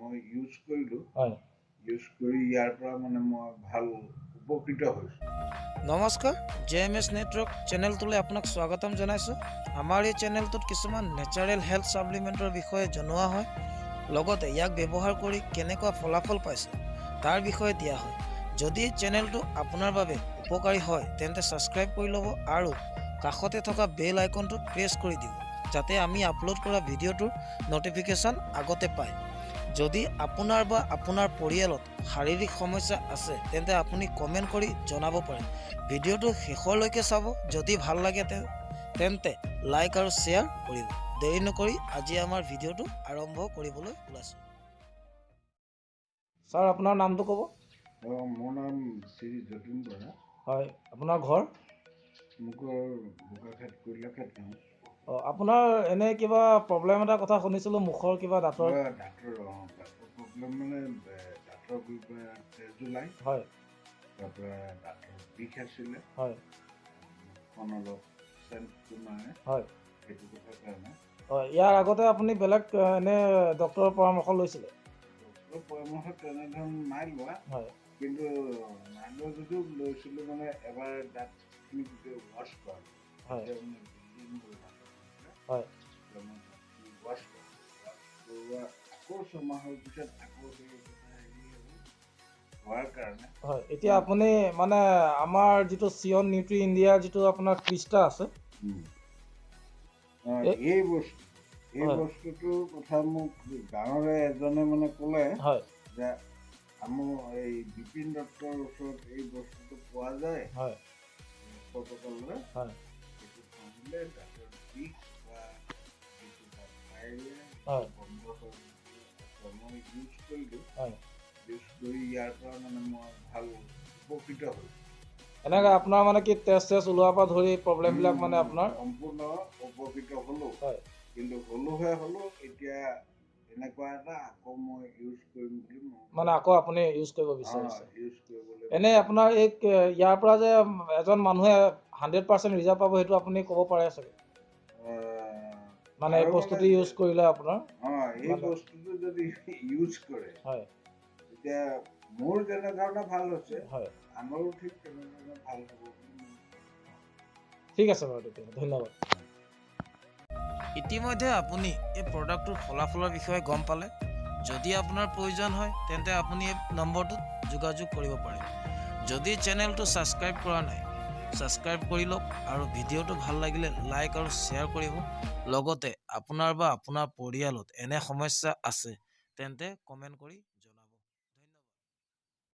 মই ইউজ কৰিলোঁ, হয়। ইউজ কৰি ইয়াৰ পৰা মানে মই ভাল উপকৃত হৈছোঁ। নমস্কাৰ, JMS নেটৱৰ্ক চেনেলটোলৈ আপোনাক স্বাগতম জনাইছোঁ। আমাৰ এই চেনেলটোত কিছুমান নেচাৰেল হেল্থ ছাপ্লিমেণ্টৰ বিষয়ে জনোৱা হয়, লগতে ইয়াক ব্যৱহাৰ কৰি কেনেকুৱা ফলাফল পাইছে তাৰ বিষয়ে দিয়া হয়। যদি এই চেনেলটো আপোনাৰ বাবে উপকাৰী হয় তেন্তে ছাবস্ক্ৰাইব কৰি ল'ব আৰু কাষতে থকা বেল আইকনটো প্ৰেছ কৰি দিব, যাতে আমি আপলোড কৰা ভিডিঅ'টোৰ ন'টিফিকেশ্যন আগতে পায়। যদি আপোনাৰ বা আপোনাৰ পৰিয়ালত শাৰীৰিক সমস্যা আছে তেন্তে আপুনি কমেণ্ট কৰি জনাব পাৰে। ভিডিঅ'টো শেষলৈকে চাব। যদি ভাল লাগে তেন্তে লাইক আৰু শ্বেয়াৰ কৰিব। দেৰি নকৰি আজি আমাৰ ভিডিঅ'টো আৰম্ভ কৰিবলৈ ওলাইছোঁ। ছাৰ আপোনাৰ নামটো ক'ব। মোৰ নাম শ্ৰী যতীন বৰা। হয়, আপোনাৰ ঘৰ? মোৰ বোকাখাট কৈলাখাট গাঁও। আপোনাৰ এনে কিবা প্ৰব্লেম এটা কথা শুনিছিলোঁ, মুখৰ কিবা দাঁতৰ। দাঁতৰ প্ৰব্লেম মানে দাঁতৰ তেজ ওলাই। হয়। তাৰপৰা দাঁতৰ বিষ আছিলে। হয়। মুখখন অলপ চেন্সটো নাই। হয়। সেইটো কথাৰ কাৰণে। হয়, ইয়াৰ আগতে আপুনি বেলেগ এনে ডক্তৰৰ পৰামৰ্শ লৈছিলে? ডক্তৰৰ পৰামৰ্শ তেনেধৰণ নাই লোৱা। হয়। কিন্তু নাই লোৱা যদিও লৈছিলোঁ মানে এবাৰ দাঁতখিনি গোটেই ৱাছ কৰা। হয়। হয়। হয়। ৱাছ কৰোৱা আকৌ ছমাহৰ পিছত আকৌ হোৱাৰ কাৰণে। হয়, এতিয়া আপুনি মানে আমাৰ যিটো চিয়ন নিউট্ৰি ইণ্ডিয়াৰ যিটো আপোনাৰ ক্ৰিষ্টা আছে। এই বস্তুটোৰ কথা মোক গাঁৱৰে এজনে মানে ক'লে যে আমাৰ এই বিপিন দত্তৰ ওচৰত এই বস্তুটো পোৱা যায়। হয়। পটকলৰে। হয়। সেইটো খালে দাঁতৰ বিষ বা বন্ধ হৈ মই ইউজ কৰিলোঁ। হয়। ইউজ কৰি ইয়াৰ পৰা মানে মই ভাল উপকৃত হৈছোঁ। এনেকৈ আপোনাৰ মানে কি তেজ ওলোৱাৰ পৰা ধৰি প্ৰব্লেমবিলাক মানে আপোনাৰ সম্পূৰ্ণ উপকৃত হ'লোঁ। হয়। কিন্তু হ'লোঁ এতিয়া এনেকুৱা এটা আকৌ মই ইউজ কৰিম বুলি মানে আকৌ আপুনি ইউজ কৰিব বিচাৰিছে। ইউজ কৰিবলৈ। এনেই আপোনাৰ এই ইয়াৰ পৰা যে এজন মানুহে 100% ৰিজাল্ট পাব সেইটো আপুনি ক'ব পাৰে চাগে? মানে এই বস্তুটো ইউজ কৰিলে আপোনাৰ এই বস্তুটো যদি ইউজ কৰে, হয়, তেতিয়া মোৰ যেনেধৰণে ভাল হৈছে, হয়, আমাৰো ঠিক তেনেধৰণে ভাল হ'ব বুলি। ঠিক আছে বাৰু, তেতিয়া ধন্যবাদ। ইতিমধ্যে আপুনি এই প্ৰডাক্টটোৰ ফলাফলৰ বিষয়ে গম পালে। যদি আপোনাৰ প্ৰয়োজন হয় তেন্তে আপুনি এই নম্বৰটোত যোগাযোগ কৰিব পাৰে। যদি চেনেলটো ছাবস্ক্ৰাইব কৰা নাই, ছাবস্ক্ৰাইব কৰি লওক আৰু ভিডিঅ'টো ভাল লাগিলে লাইক আৰু শ্বেয়াৰ কৰিব। লগতে আপোনাৰ বা আপোনাৰ পৰিয়ালত এনে সমস্যা আছে তেন্তে কমেণ্ট কৰি জনাব।